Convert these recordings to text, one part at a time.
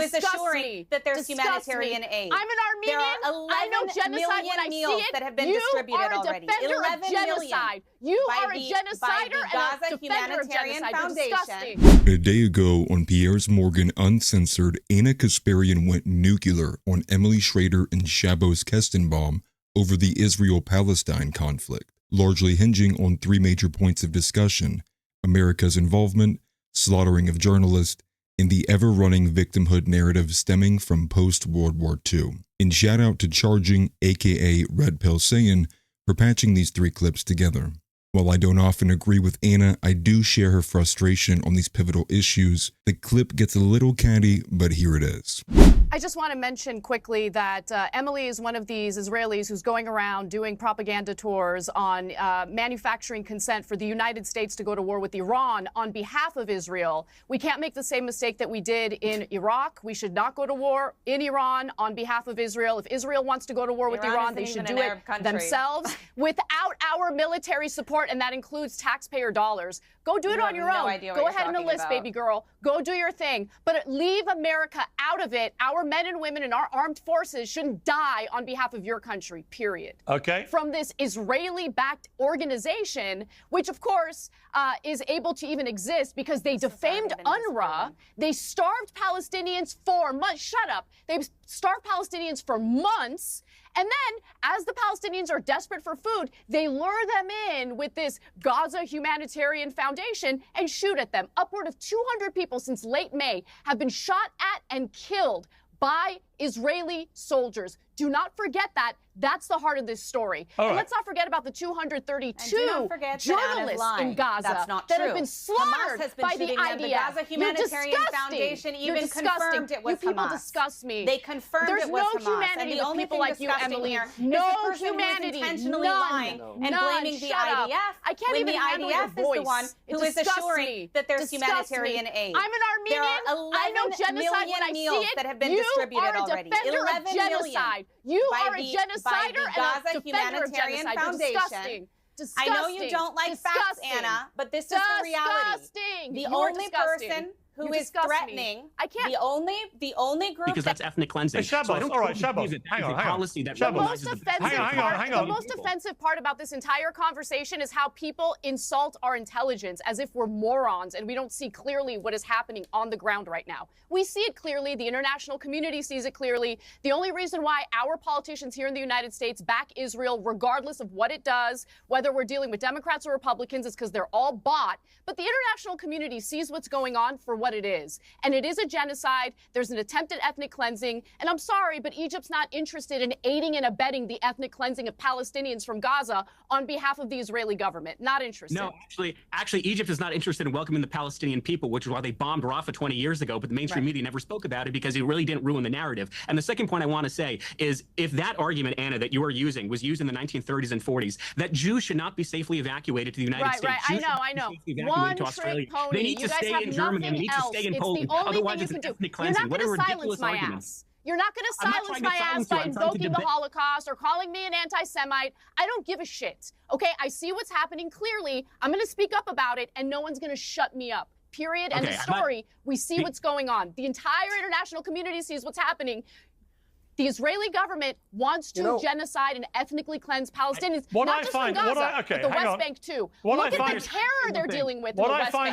is assuring that there's humanitarian aid. I'm an Armenian. There are 11 million meals that have been distributed already. 11 million. You are a genocider and a defender of genocide. Foundation. A day ago on Piers Morgan Uncensored, Kasparian went nuclear on Emily Schrader and Shabbos Kestenbaum over the Israel-Palestine conflict, largely hinging on three major points of discussion: America's involvement, slaughtering of journalists, and the ever-running victimhood narrative stemming from post-World War II. And shout out to Charging, aka Red Pill Saiyan, for patching these three clips together. While I don't often agree with Anna, I do share her frustration on these pivotal issues. The clip gets a little catty, but here it is. I just want to mention quickly that Emily is one of these Israelis who's going around doing propaganda tours on manufacturing consent for the United States to go to war with Iran on behalf of Israel. We can't make the same mistake that we did in Iraq. We should not go to war in Iran on behalf of Israel. If Israel wants to go to war with Iran, they should do it themselves without our military support, and that includes taxpayer dollars. Go do it on your own. Go ahead and enlist, baby girl. Go do your thing. But leave America out of it. Our men and women in our armed forces shouldn't die on behalf of your country, period. Okay. From this Israeli-backed organization, which, of course, is able to even exist because they defamed UNRWA. They starved Palestinians for months. Shut up. They starved Palestinians for months. And then, as the Palestinians are desperate for food, they lure them in with this Gaza Humanitarian Foundation and shoot at them. Upward of 200 people since late May have been shot at and killed by Israeli soldiers. Do not forget that. That's the heart of this story. And let's not forget about the 232 journalists in Gaza that have been slaughtered by the IDF. The Gaza Humanitarian Foundation even confirmed it was You people Hamas. disgust me. They confirmed it was Hamas. There's no humanity with people like you, Emily. No humanity. Intentionally lying and blaming the IDF. I can't even handle your voice. Is the one who is assuring that there's humanitarian aid. I'm an Armenian. There are 11 I know genocide when I see meals it. that have been distributed already. 11 genocide. You are a genocider Gaza and a defender of Humanitarian genocide. Foundation. Disgusting. I know you don't like facts, Anna, but this is the reality. The only person who is threatening, the only group because that's ethnic cleansing. Shabbos, so I don't all right, Shabbos. Hang on. The most offensive part about this entire conversation is how people insult our intelligence as if we're morons and we don't see clearly what is happening on the ground right now. We see it clearly. The international community sees it clearly. The only reason why our politicians here in the United States back Israel, regardless of what it does, whether we're dealing with Democrats or Republicans, is because they're all bought. But the international community sees what's going on for what it is. And it is a genocide. There's an attempted ethnic cleansing. And I'm sorry, but Egypt's not interested in aiding and abetting the ethnic cleansing of Palestinians from Gaza on behalf of the Israeli government. Not interested. No, actually, Egypt is not interested in welcoming the Palestinian people, which is why they bombed Rafah 20 years ago. But the mainstream media never spoke about it because it really didn't ruin the narrative. And the second point I want to say is if that argument, Anna, that you are using was used in the 1930s and 40s, that Jews should not be safely evacuated to the United States. Right, I know. One trick pony. They need to stay in Germany. They need to stay in Poland. Otherwise, it's an ethnic cleansing. What a ridiculous argument. You're not going to silence my ass by invoking the Holocaust or calling me an anti-Semite. I don't give a shit. Okay, I see what's happening clearly. I'm going to speak up about it, and no one's going to shut me up. Period. End of story. We see what's going on. The entire international community sees what's happening. The Israeli government wants to genocide and ethnically cleanse Palestinians, not just from Gaza, but the West Bank too. Look at the terror they're dealing with in the West Bank.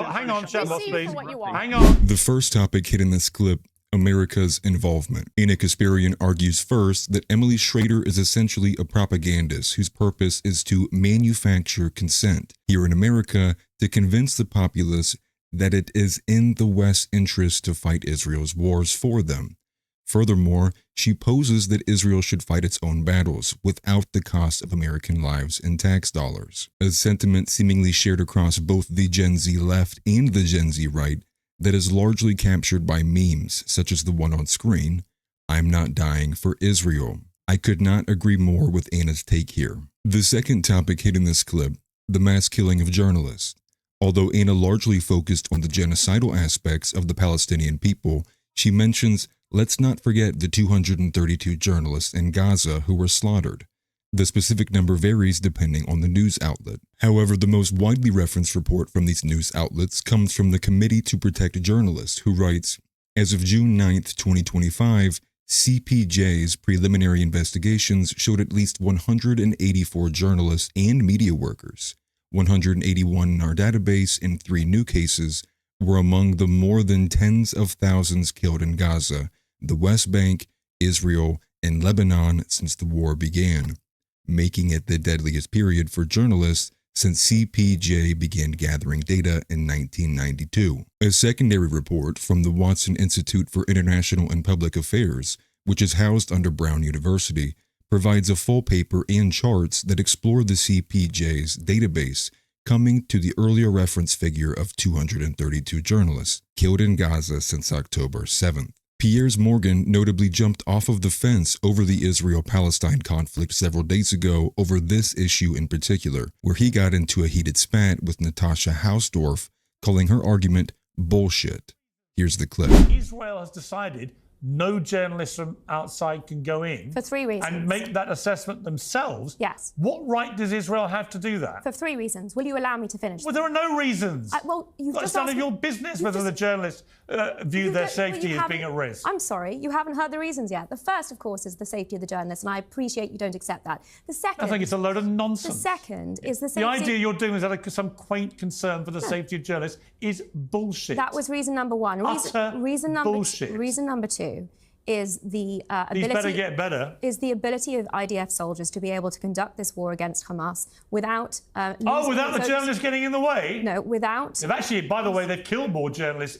Hang on, Shabbos, please. Hang on. The first topic hit in this clip: America's involvement. Kasparian argues first that Emily Schrader is essentially a propagandist whose purpose is to manufacture consent here in America to convince the populace that it is in the West's interest to fight Israel's wars for them. Furthermore, she poses that Israel should fight its own battles without the cost of American lives and tax dollars, a sentiment seemingly shared across both the Gen Z left and the Gen Z right that is largely captured by memes such as the one on screen, "I'm not dying for Israel." I could not agree more with Anna's take here. The second topic hit in this clip: the mass killing of journalists. Although Anna largely focused on the genocidal aspects of the Palestinian people, she mentions, let's not forget the 232 journalists in Gaza who were slaughtered. The specific number varies depending on the news outlet. However, the most widely referenced report from these news outlets comes from the Committee to Protect Journalists, who writes, as of June 9, 2025, CPJ's preliminary investigations showed at least 184 journalists and media workers, 181 in our database and 3 new cases, were among the more than tens of thousands killed in Gaza, the West Bank, Israel, and Lebanon since the war began, making it the deadliest period for journalists since CPJ began gathering data in 1992. A secondary report from the Watson Institute for International and Public Affairs, which is housed under Brown University, provides a full paper and charts that explore the CPJ's database, coming to the earlier reference figure of 232 journalists killed in Gaza since October 7th. Piers Morgan notably jumped off of the fence over the Israel-Palestine conflict several days ago over this issue in particular, where he got into a heated spat with Natasha Hausdorff, calling her argument bullshit. Here's the clip. Israel has decided no journalists from outside can go in. For 3 reasons. And make that assessment themselves. Yes. What right does Israel have to do that? For 3 reasons. Will you allow me to finish? Well, there are no reasons. Well, you've it's just none asked of your business whether the journalists view their safety as being at risk. I'm sorry, you haven't heard the reasons yet. The first, of course, is the safety of the journalists, and I appreciate you don't accept that. The second... I think it's a load of nonsense. The second is the safety... The idea you're doing is that some quaint concern for the safety of journalists is bullshit. That was reason number one. Reason number two is the ability... These better get better. ...is the ability of IDF soldiers to be able to conduct this war against Hamas without... without the journalists getting in the way? No, without... They've actually, by the way, they've killed more journalists,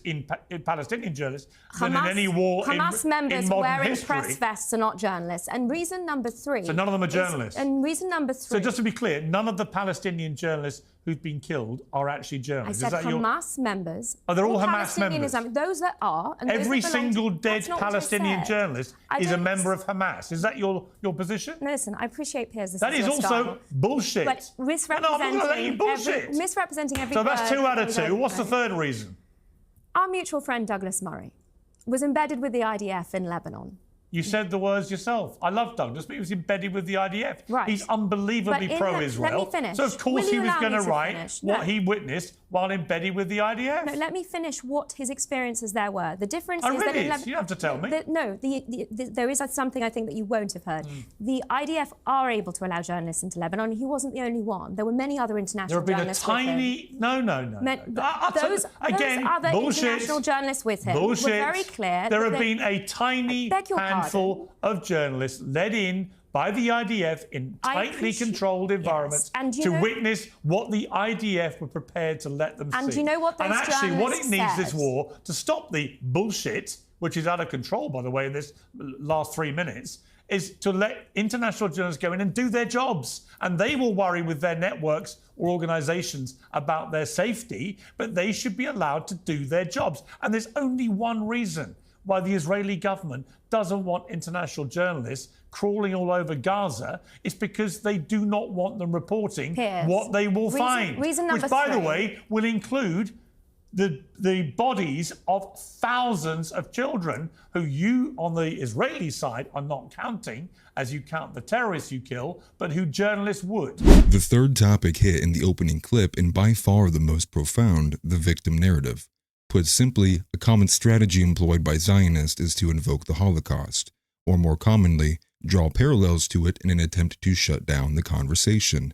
Palestinian journalists, than in any war Hamas in members modern wearing history. press vests are not journalists. And reason number three... So none of them are journalists? And reason number three... So just to be clear, none of the Palestinian journalists who've been killed are actually journalists. I said Hamas members. Oh, they're all Hamas members? Those that are. And every single dead Palestinian journalist is a member of Hamas. Is that your position? No, listen, I appreciate Piers. That is also bullshit. But misrepresenting every So that's 2 out of 2. What's the third reason? Our mutual friend Douglas Murray was embedded with the IDF in Lebanon. You said the words yourself. I love Douglas, but he was embedded with the IDF. Right. He's unbelievably pro-Israel. Let me finish. So of course he was going to write what he witnessed while embedded with the IDF. No, let me finish what his experiences there were. The difference is that you don't have to tell me. There is something I think that you won't have heard. The IDF are able to allow journalists into Lebanon. He wasn't the only one. There were many other international journalists with him. There have been a tiny... Those other bullshit. International journalists with him Bullshit. were very clear. There have been a tiny handful of journalists led in by the IDF in tightly controlled environments to witness what the IDF were prepared to let them see. And do you know what those journalists actually, what it needs said? this war to stop the bullshit, which is out of control, by the way, in this last 3 minutes, is to let international journalists go in and do their jobs. And they will worry with their networks or organizations about their safety, but they should be allowed to do their jobs. And there's only one reason why the Israeli government doesn't want international journalists crawling all over Gaza. It's because they do not want them reporting what they will find. Which, by the way, will include the bodies of thousands of children who you, on the Israeli side, are not counting as you count the terrorists you kill, but who journalists would. The third topic hit in the opening clip, and by far the most profound, the victim narrative. Put simply, a common strategy employed by Zionists is to invoke the Holocaust, or more commonly, draw parallels to it in an attempt to shut down the conversation.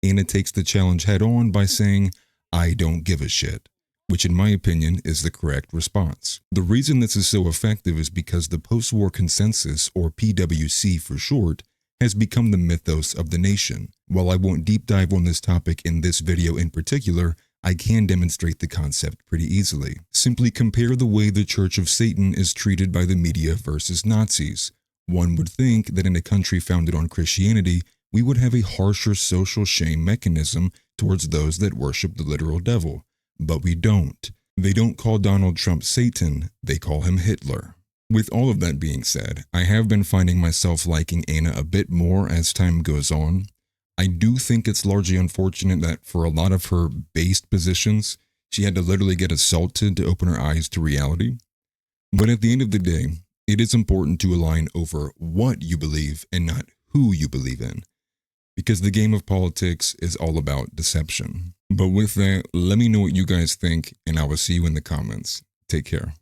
And it takes the challenge head on by saying, I don't give a shit, which in my opinion is the correct response. The reason this is so effective is because the post-war consensus, or PWC for short, has become the mythos of the nation. While I won't deep dive on this topic in this video in particular, I can demonstrate the concept pretty easily. Simply compare the way the Church of Satan is treated by the media versus Nazis. One would think that in a country founded on Christianity, we would have a harsher social shame mechanism towards those that worship the literal devil. But we don't. They don't call Donald Trump Satan, they call him Hitler. With all of that being said, I have been finding myself liking Anna a bit more as time goes on. I do think it's largely unfortunate that for a lot of her based positions, she had to literally get assaulted to open her eyes to reality. But at the end of the day, it is important to align over what you believe and not who you believe in. because the game of politics is all about deception. But with that, let me know what you guys think, and I will see you in the comments. Take care.